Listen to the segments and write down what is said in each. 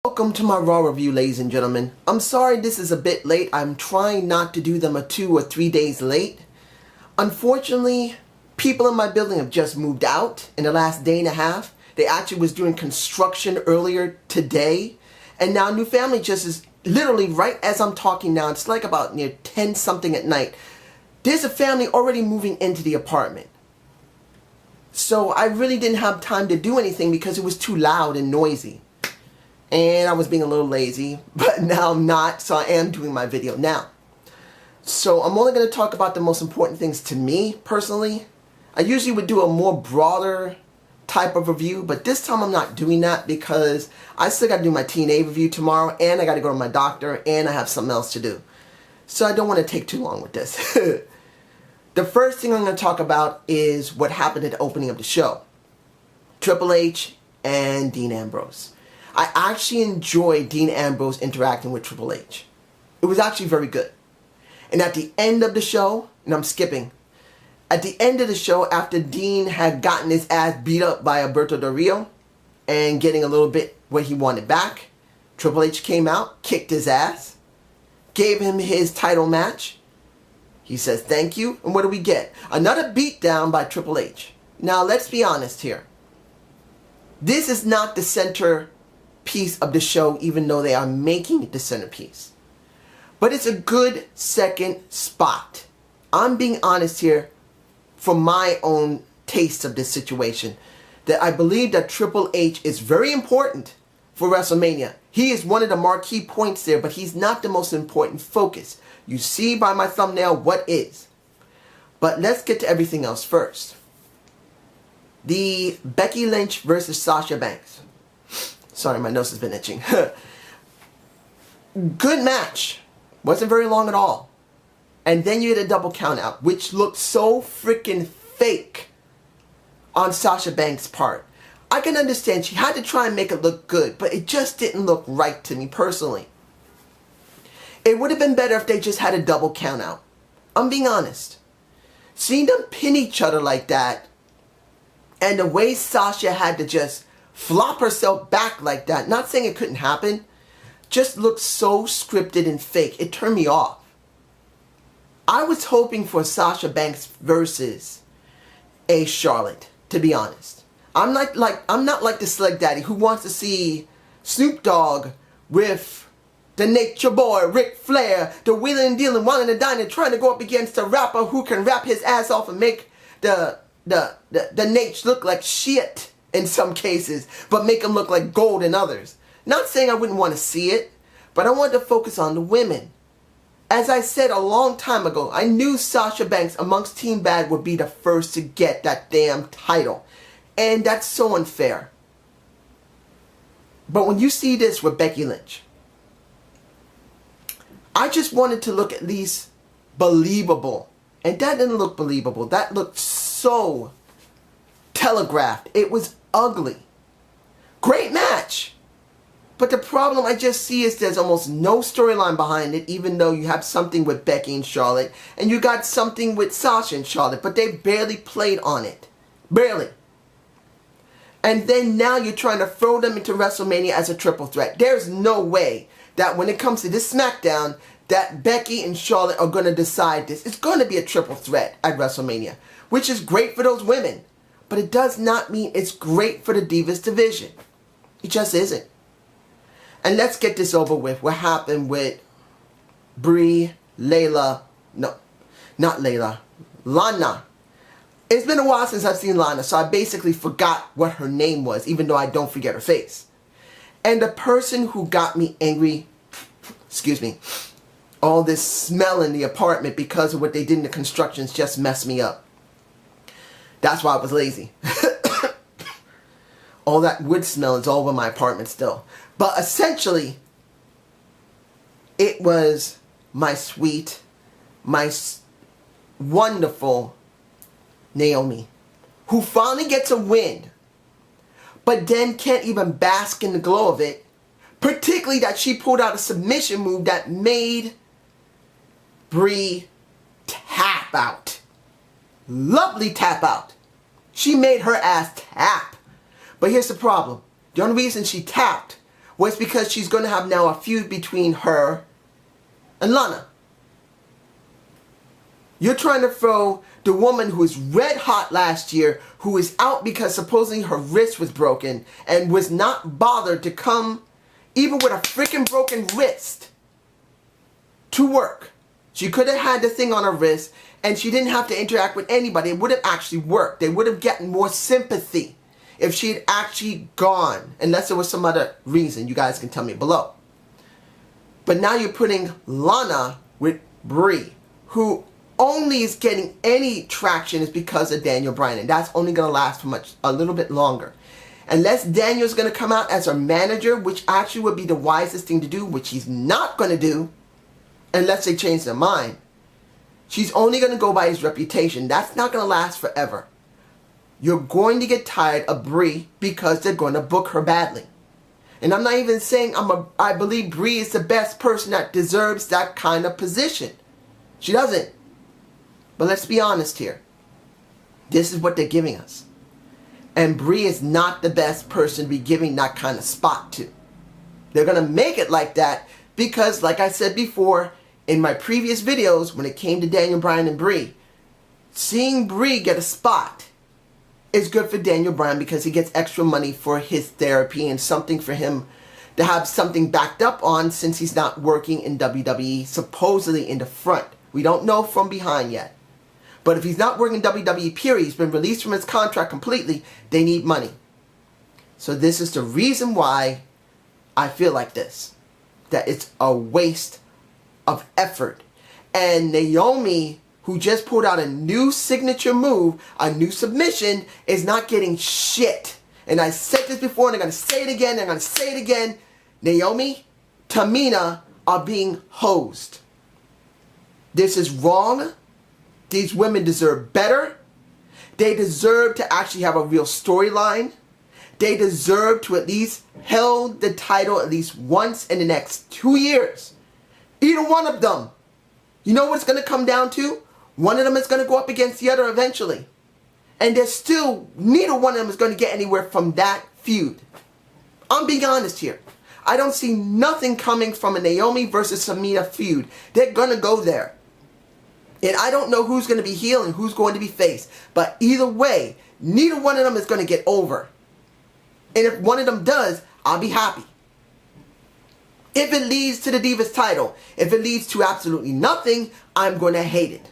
Welcome to my Raw review, ladies and gentlemen. I'm sorry this is a bit late. I'm trying not to do them a 2 or 3 days late. Unfortunately, people in my building have just moved out in the last day and a half. They actually was doing construction earlier today. And now new family just is literally right as I'm talking now. It's like about near 10 something at night. There's a family already moving into the apartment. So I really didn't have time to do anything because it was too loud and noisy. And I was being a little lazy, but now I'm not, so I am doing my video now. So I'm only going to talk about the most important things to me, personally. I usually would do a more broader type of review, but this time I'm not doing that because I still got to do my TNA review tomorrow, and I got to go to my doctor, and I have something else to do. So I don't want to take too long with this. The first thing I'm going to talk about is what happened at the opening of the show. Triple H and Dean Ambrose. I actually enjoyed Dean Ambrose interacting with Triple H. It was actually very good. And at the end of the show, and I'm skipping, at the end of the show, after Dean had gotten his ass beat up by Alberto Del Rio and getting a little bit what he wanted back, Triple H came out, kicked his ass, gave him his title match. He says thank you, and what do we get? Another beatdown by Triple H. Now let's be honest here. This is not the center piece of the show, even though they are making it the centerpiece. But it's a good second spot. I'm being honest here for my own taste of this situation. That I believe that Triple H is very important for WrestleMania. He is one of the marquee points there, but he's not the most important focus. You see by my thumbnail what is. But let's get to everything else first. The Becky Lynch versus Sasha Banks. Sorry, my nose has been itching. Good match. Wasn't very long at all. And then you had a double count out, which looked so freaking fake on Sasha Banks' part. I can understand she had to try and make it look good, but it just didn't look right to me personally. It would have been better if they just had a double count out. I'm being honest. Seeing them pin each other like that, and the way Sasha had to just flop herself back like that, not saying it couldn't happen, just looked so scripted and fake. It turned me off. I was hoping for Sasha Banks versus a Charlotte, to be honest. I'm not like the Sleg Daddy who wants to see Snoop Dogg with the Nature Boy, Ric Flair, the wheeling and dealing, wilding and dining, trying to go up against a rapper who can rap his ass off and make the Nate look like shit in some cases, but make him look like gold in others. Not saying I wouldn't want to see it, but I wanted to focus on the women. As I said a long time ago, I knew Sasha Banks amongst Team Bad would be the first to get that damn title. And that's so unfair. But when you see this with Becky Lynch, I just wanted to look at least believable. And that didn't look believable. That looked so telegraphed. It was ugly. Great match. But the problem I just see is there's almost no storyline behind it, even though you have something with Becky and Charlotte, and you got something with Sasha and Charlotte, but they barely played on it. Barely. And then now you're trying to throw them into WrestleMania as a triple threat. There's no way that when it comes to this SmackDown, that Becky and Charlotte are going to decide this. It's going to be a triple threat at WrestleMania, which is great for those women. But it does not mean it's great for the Divas division. It just isn't. And let's get this over with. What happened with Brie, Layla, no, not Layla, Lana. It's been a while since I've seen Lana, so I basically forgot what her name was, even though I don't forget her face. And the person who got me angry, excuse me, all this smell in the apartment because of what they did in the constructions just messed me up. That's why I was lazy. All that wood smell is all over my apartment still. But essentially, it was my sweet, my wonderful Naomi, who finally gets a win, but then can't even bask in the glow of it. Particularly that she pulled out a submission move that made Brie tap out. Lovely tap out. She made her ass tap. But here's the problem. The only reason she tapped was because she's going to have now a feud between her and Lana. You're trying to throw the woman who was red hot last year, who is out because supposedly her wrist was broken and was not bothered to come, even with a freaking broken wrist, to work. She could have had the thing on her wrist and she didn't have to interact with anybody. It would have actually worked. They would have gotten more sympathy if she had actually gone, unless there was some other reason. You guys can tell me below. But now you're putting Lana with Brie, who only is getting any traction is because of Daniel Bryan, and that's only going to last for a little bit longer. Unless Daniel's going to come out as her manager, which actually would be the wisest thing to do, which he's not going to do, unless they change their mind. She's only going to go by his reputation. That's not going to last forever. You're going to get tired of Brie because they're going to book her badly. And I'm not even saying I believe Brie is the best person that deserves that kind of position. She doesn't. But let's be honest here. This is what they're giving us. And Brie is not the best person to be giving that kind of spot to. They're going to make it like that because, like I said before, in my previous videos, when it came to Daniel Bryan and Brie, seeing Brie get a spot is good for Daniel Bryan because he gets extra money for his therapy and something for him to have something backed up on since he's not working in WWE, supposedly in the front. We don't know from behind yet. But if he's not working in WWE, period, he's been released from his contract completely, they need money. So this is the reason why I feel like this. That it's a waste of effort. And Naomi, who just pulled out a new signature move, a new submission, is not getting shit. And I said this before and I'm going to say it again and I'm going to say it again. Naomi, Tamina are being hosed. This is wrong. These women deserve better. They deserve to actually have a real storyline. They deserve to at least hold the title at least once in the next 2 years. Either one of them. You know what it's going to come down to? One of them is going to go up against the other eventually. And there's still, neither one of them is going to get anywhere from that feud. I'm being honest here. I don't see nothing coming from a Naomi versus Tamina feud. They're going to go there. And I don't know who's going to be heel and who's going to be face. But either way, neither one of them is going to get over. And if one of them does, I'll be happy. If it leads to the Divas title, if it leads to absolutely nothing, I'm going to hate it.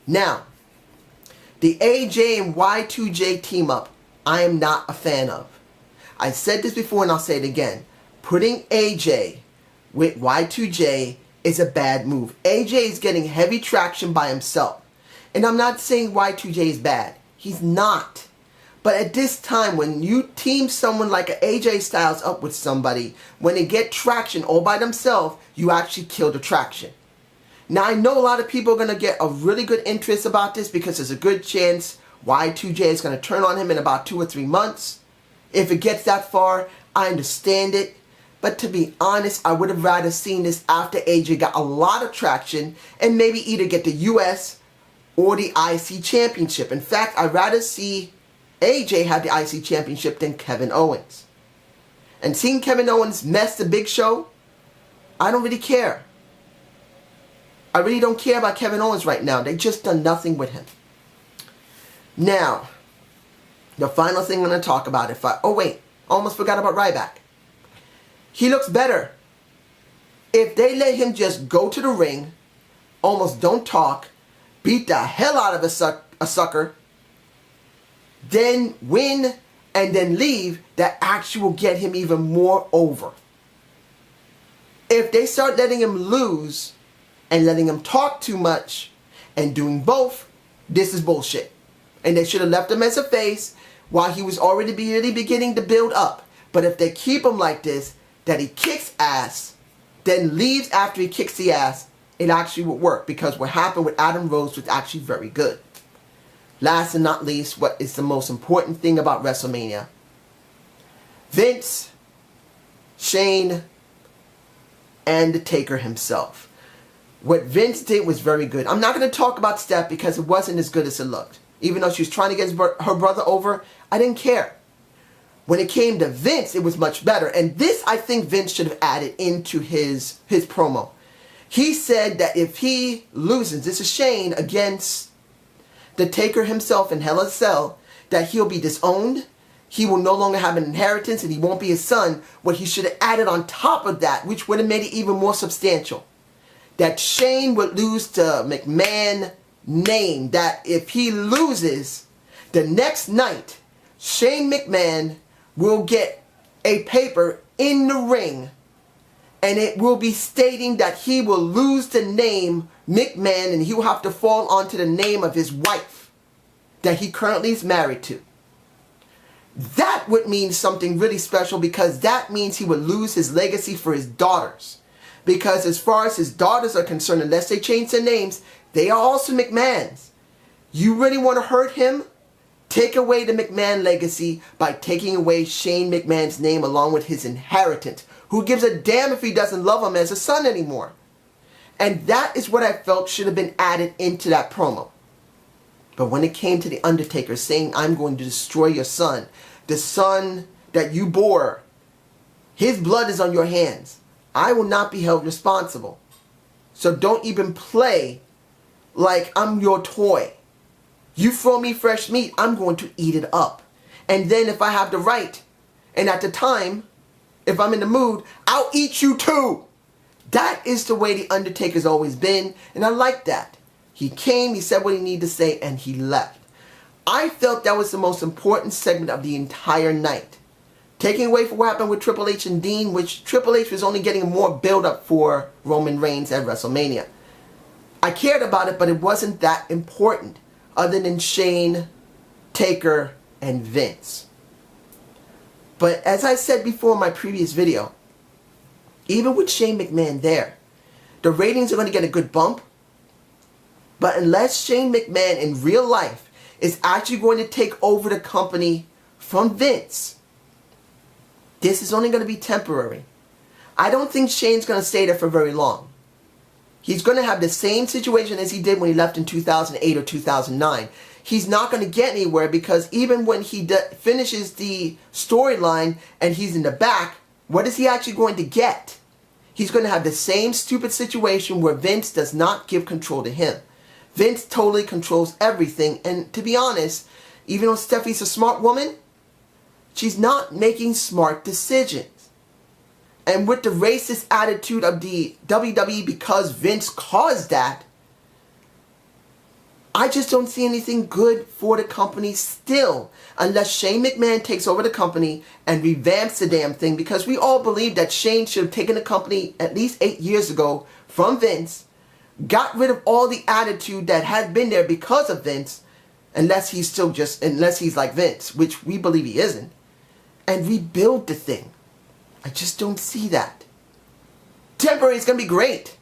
Now, the AJ and Y2J team up, I am not a fan of. I said this before and I'll say it again. Putting AJ with Y2J is a bad move. AJ is getting heavy traction by himself. And I'm not saying Y2J is bad. He's not. But at this time, when you team someone like an AJ Styles up with somebody, when they get traction all by themselves, you actually kill the traction. Now, I know a lot of people are going to get a really good interest about this because there's a good chance Y2J is going to turn on him in about 2 or 3 months. If it gets that far, I understand it. But to be honest, I would have rather seen this after AJ got a lot of traction and maybe either get the US or the IC Championship. In fact, I'd rather see AJ have the IC Championship than Kevin Owens. And seeing Kevin Owens mess the Big Show, I don't really care. I really don't care about Kevin Owens right now. They just done nothing with him. Now, the final thing I'm going to talk about. Oh wait, almost forgot about Ryback. He looks better. If they let him just go to the ring, almost don't talk, beat the hell out of a sucker, then win and then leave, that actually will get him even more over. If they start letting him lose and letting him talk too much and doing both, this is bullshit. And they should have left him as a face while he was already really beginning to build up. But if they keep him like this, that he kicks ass, then leaves after he kicks the ass, it actually would work because what happened with Adam Rose was actually very good. Last and not least, what is the most important thing about WrestleMania? Vince, Shane, and the Taker himself. What Vince did was very good. I'm not going to talk about Steph because it wasn't as good as it looked. Even though she was trying to get her brother over, I didn't care. When it came to Vince, it was much better. And this, I think Vince should have added into his promo. He said that if he loses, this is Shane against the Taker himself in Hell in a Cell, that he'll be disowned, he will no longer have an inheritance, and he won't be his son. What he should have added on top of that, which would have made it even more substantial, that Shane would lose to McMahon name, that if he loses, the next night, Shane McMahon will get a paper in the ring, and it will be stating that he will lose the name McMahon, and he will have to fall onto the name of his wife that he currently is married to. That would mean something really special, because that means he would lose his legacy for his daughters. Because as far as his daughters are concerned, unless they change their names, they are also McMahons. You really want to hurt him? Take away the McMahon legacy by taking away Shane McMahon's name along with his inheritance. Who gives a damn if he doesn't love him as a son anymore? And that is what I felt should have been added into that promo. But when it came to The Undertaker saying, I'm going to destroy your son, the son that you bore, his blood is on your hands. I will not be held responsible. So don't even play like I'm your toy. You throw me fresh meat, I'm going to eat it up. And then if I have the right, and at the time, if I'm in the mood, I'll eat you too. That is the way The Undertaker's always been, and I like that. He came, he said what he needed to say, and he left. I felt that was the most important segment of the entire night. Taking away from what happened with Triple H and Dean, which Triple H was only getting more build-up for Roman Reigns at WrestleMania. I cared about it, but it wasn't that important, other than Shane, Taker, and Vince. But as I said before in my previous video, even with Shane McMahon there, the ratings are going to get a good bump. But unless Shane McMahon in real life is actually going to take over the company from Vince, this is only going to be temporary. I don't think Shane's going to stay there for very long. He's going to have the same situation as he did when he left in 2008 or 2009. He's not going to get anywhere, because even when he finishes the storyline and he's in the back, what is he actually going to get? He's going to have the same stupid situation where Vince does not give control to him. Vince totally controls everything, and to be honest, even though Stephanie's a smart woman, she's not making smart decisions. And with the racist attitude of the WWE because Vince caused that, I just don't see anything good for the company still, unless Shane McMahon takes over the company and revamps the damn thing, because we all believe that Shane should have taken the company at least 8 years ago from Vince, got rid of all the attitude that had been there because of Vince, unless he's like Vince, which we believe he isn't, and rebuild the thing. I just don't see that. Temporary is going to be great.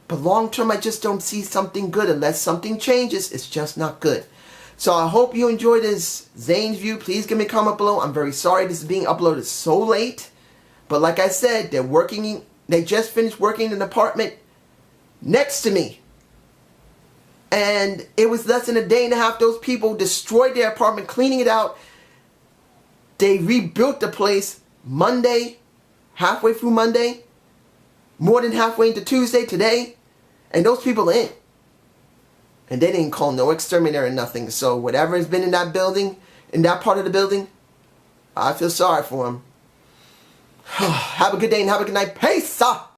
But long term, I just don't see something good. Unless something changes, it's just not good. So I hope you enjoyed this Zane's View. Please give me a comment below. I'm very sorry this is being uploaded so late. But like I said, they just finished working in an apartment next to me. And it was less than a day and a half. Those people destroyed their apartment, cleaning it out. They rebuilt the place Monday, halfway through Monday, more than halfway into Tuesday today. And those people are in. And they didn't call no exterminator or nothing. So whatever has been in that building, in that part of the building, I feel sorry for them. Have a good day and have a good night. Peace!